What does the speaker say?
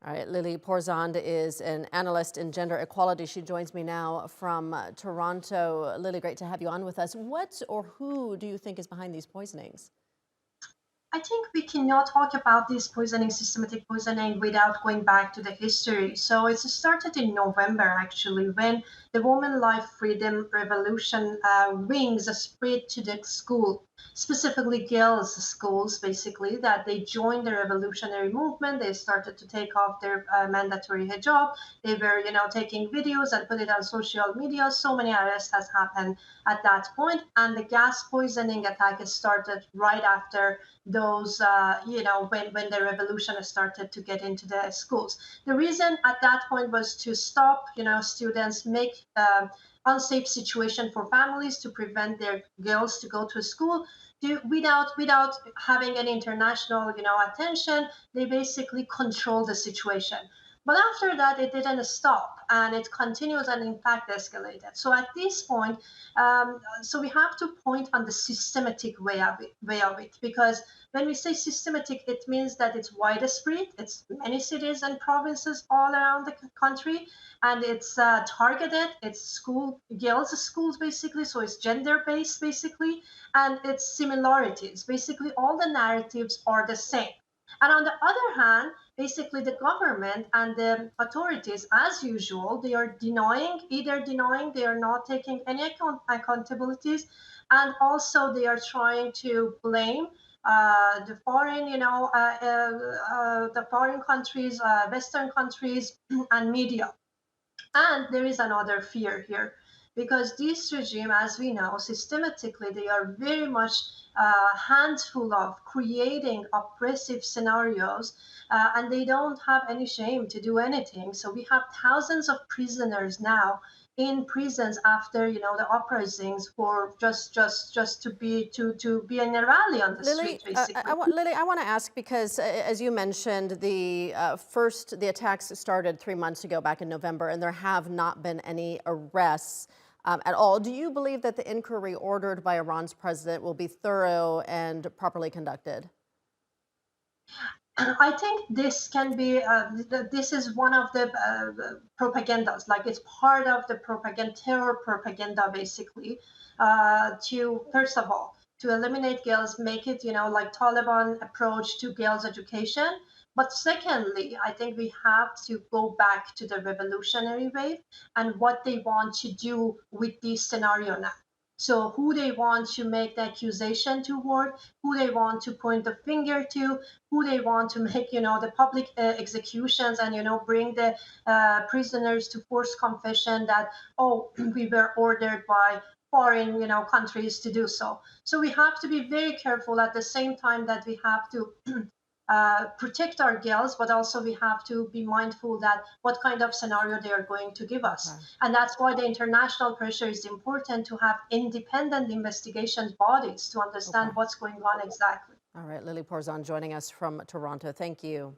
All right, Lily Pourzand is an analyst in gender equality. She joins me now from Toronto. Lily, great to have you on with us. What or who do you think is behind these poisonings? I think we cannot talk about this poisoning, systematic poisoning, without going back to the history. So it started in November, actually, when the Women Life Freedom Revolution wings spread to the school, specifically girls' schools, basically, that they joined the revolutionary movement. They started to take off their mandatory hijab. They were, taking videos and put it on social media. So many arrests has happened at that point, and the gas poisoning attack started right after those, when the revolution started to get into the schools. The reason at that point was to stop, students make unsafe situation for families, to prevent their girls to go to school. Without having any international, attention, they basically control the situation. But after that, it didn't stop, and it continues, and in fact escalated. So at this point, so we have to point on the systematic way of it, because when we say systematic, it means that it's widespread. It's many cities and provinces all around the country, and it's targeted. It's girls' schools basically, so it's gender based basically, and it's similarities. Basically, all the narratives are the same. And on the other hand, basically the government and the authorities, as usual, they are denying, they are not taking any accountabilities, and also they are trying to blame the foreign, the foreign countries, Western countries, and media. And there is another fear here, because this regime, as we know, systematically, they are very much handful of creating oppressive scenarios, and they don't have any shame to do anything. So we have thousands of prisoners now in prisons after, the uprisings, for just to be in a rally on the street, Lily, basically. Lily, I want to ask because, as you mentioned, the attacks started 3 months ago, back in November, and there have not been any arrests at all. Do you believe that the inquiry ordered by Iran's president will be thorough and properly conducted? I think this can be, this is one of the propagandas, like it's part of the propaganda, terror propaganda, basically, to, first of all, to eliminate girls, make it, like Taliban approach to girls' education. But secondly, I think we have to go back to the revolutionary wave and what they want to do with this scenario now. So who they want to make the accusation toward, who they want to point the finger to, who they want to make, the public executions, and, bring the prisoners to forced confession that, oh, we were ordered by foreign, countries to do so. So we have to be very careful at the same time that we have to protect our girls, but also we have to be mindful that what kind of scenario they are going to give Okay. us. And that's why the international pressure is important, to have independent investigation bodies to Okay. understand what's going on exactly. All right, Lily Pourzand joining us from Toronto. Thank you.